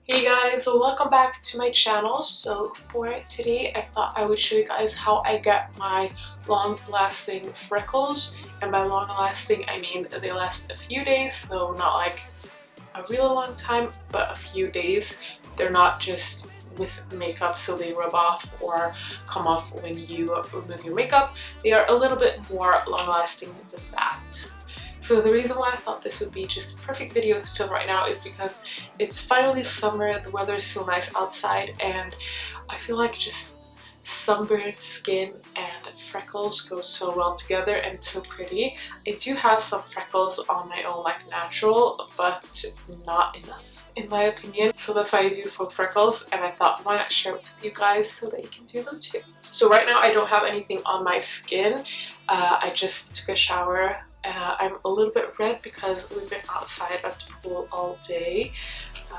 Hey guys, so welcome back to my channel. So for today I thought I would show you guys how I get my long-lasting freckles, and by long-lasting I mean they last a few days, so not like a really long time but a few days. They're not just with makeup so they rub off or come off when you remove your makeup. They are a little bit more long-lasting than that. So the reason why I thought this would be just a perfect video to film right now is because it's finally summer, the weather is so nice outside, and I feel like just sunburned skin and freckles go so well together and it's so pretty. I do have some freckles on my own, like natural, but not enough in my opinion. So that's why I do faux freckles, and I thought why not share it with you guys so that you can do them too. So right now I don't have anything on my skin. I just took a shower. I'm a little bit red because we've been outside at the pool all day,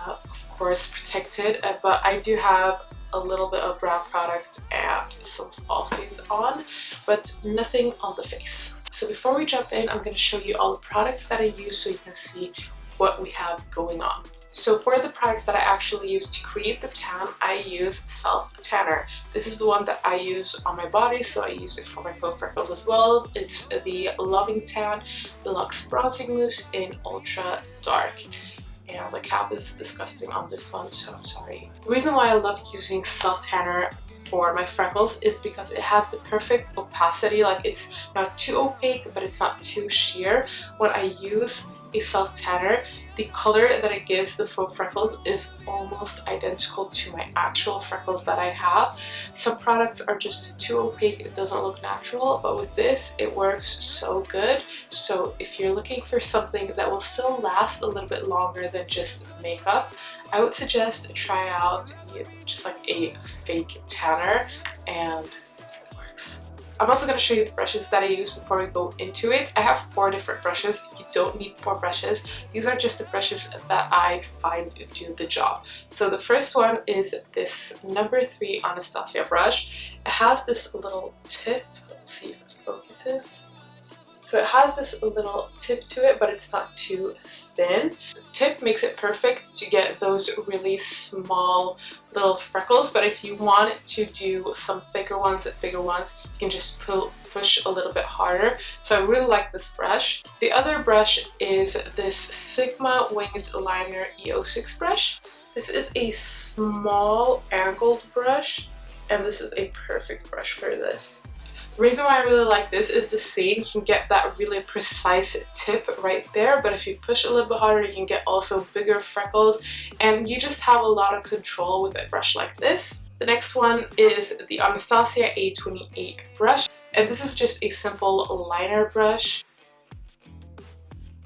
of course protected, but I do have a little bit of brow product and some falsies on, but nothing on the face. So before we jump in, I'm going to show you all the products that I use so you can see what we have going on. So for the product that I actually use to create the tan, I use Self Tanner. This is the one that I use on my body, so I use it for my faux freckles as well. It's the Lovingtan Deluxe Bronzing Mousse in Ultra Dark. And the cap is disgusting on this one, so I'm sorry. The reason why I love using Self Tanner for my freckles is because it has the perfect opacity. Like, it's not too opaque, but it's not too sheer. When I use a self tanner, the color that it gives the faux freckles is almost identical to my actual freckles that I have. Some products are just too opaque, it doesn't look natural, but with this it works so good. So if you're looking for something that will still last a little bit longer than just makeup, I would suggest try out just like a fake tanner, and I'm also going to show you the brushes that I use before we go into it. I have 4 different brushes. You don't need 4 brushes. These are just the brushes that I find do the job. So the first one is this number 3 Anastasia brush. It has this little tip. Let's see if it focuses. So it has this little tip to it, but it's not too thin. The tip makes it perfect to get those really small little freckles, but if you want to do some thicker ones, you can just push a little bit harder. So I really like this brush. The other brush is this Sigma Winged Liner EO6 brush. This is a small angled brush, and this is a perfect brush for this. The reason why I really like this is the same. You can get that really precise tip right there, but if you push a little bit harder, you can get also bigger freckles, and you just have a lot of control with a brush like this. The next one is the Anastasia A28 brush, and this is just a simple liner brush.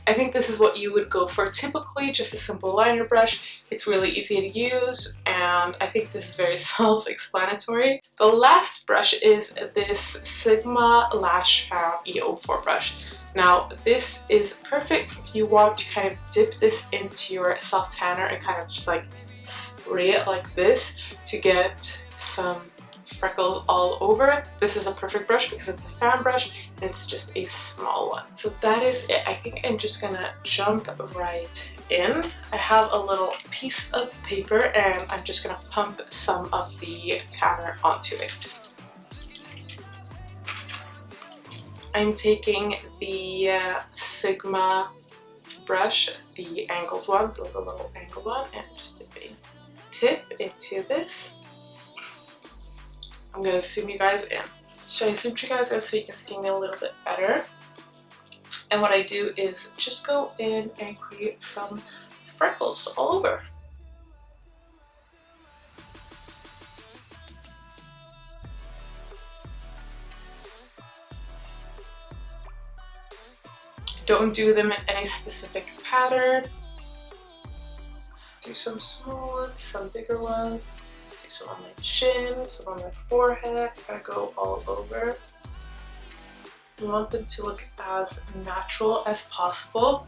I think this is what you would go for typically, just a simple liner brush. It's really easy to use, and I think this is very self-explanatory. The last brush is this Sigma Lash Found EO4 brush. Now this is perfect if you want to kind of dip this into your self tanner and kind of just like spray it like this to get some freckles all over. This is a perfect brush because it's a fan brush and it's just a small one. So that is it. I think I'm just gonna jump right in. I have a little piece of paper and I'm just gonna pump some of the tanner onto it. I'm taking the Sigma brush, the angled one, the little angled one, and just dipping tip into this. I'm going to zoom you guys in. So I zoomed you guys in so you can see me a little bit better. And what I do is just go in and create some freckles all over. Don't do them in any specific pattern. Do some small ones, some bigger ones. Do some on my chin, some on my forehead. I go all over. You want them to look as natural as possible.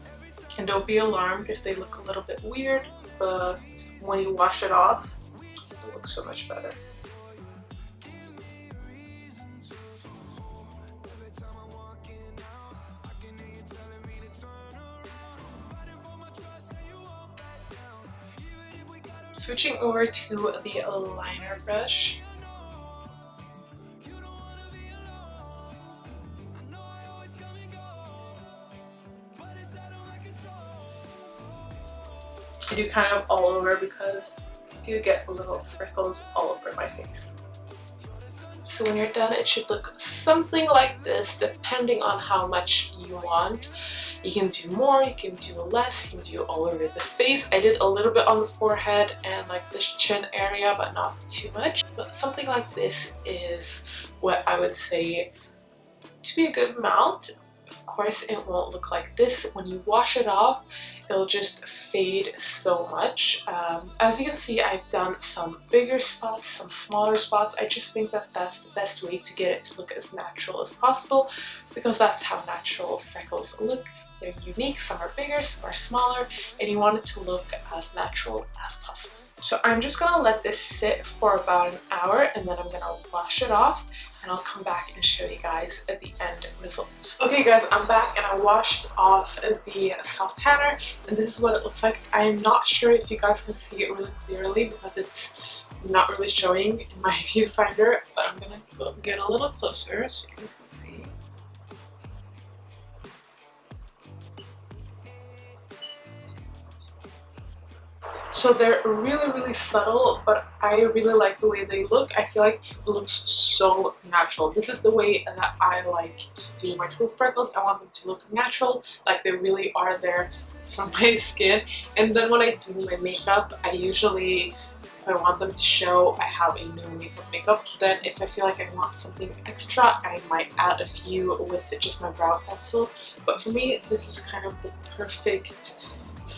And don't be alarmed if they look a little bit weird, but when you wash it off, it looks so much better. Switching over to the liner brush. I do kind of all over because I do get little freckles all over my face. So when you're done, it should look something like this, depending on how much you want. You can do more, you can do less, you can do all over the face. I did a little bit on the forehead and like this chin area, but not too much. But something like this is what I would say to be a good amount. Of course, it won't look like this. When you wash it off, it'll just fade so much. As you can see, I've done some bigger spots, some smaller spots. I just think that that's the best way to get it to look as natural as possible, because that's how natural freckles look. They're unique, some are bigger, some are smaller, and you want it to look as natural as possible. So I'm just gonna let this sit for about an hour, and then I'm gonna wash it off, and I'll come back and show you guys at the end result. Okay guys, I'm back and I washed off the self tanner, and this is what it looks like. I am not sure if you guys can see it really clearly because it's not really showing in my viewfinder, but I'm gonna get a little closer so you guys can see. So they're really subtle, but I really like the way they look. I feel like it looks so natural. This is the way that I like to do my full freckles. I want them to look natural, like they really are there from my skin. And then when I do my makeup, I usually, if I want them to show, I have a new makeup. Then if I feel like I want something extra, I might add a few with just my brow pencil. But for me, this is kind of the perfect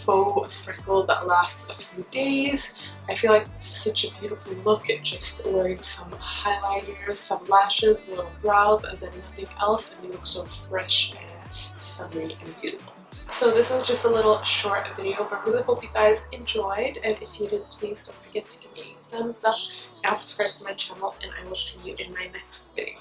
faux freckle that lasts a few days. I feel like this is such a beautiful look, just wearing some highlighters, some lashes, little brows, and then nothing else, and you look so fresh and summery and beautiful. So this is just a little short video, but I really hope you guys enjoyed, and if you did, please don't forget to give me a thumbs up and subscribe to my channel, and I will see you in my next video.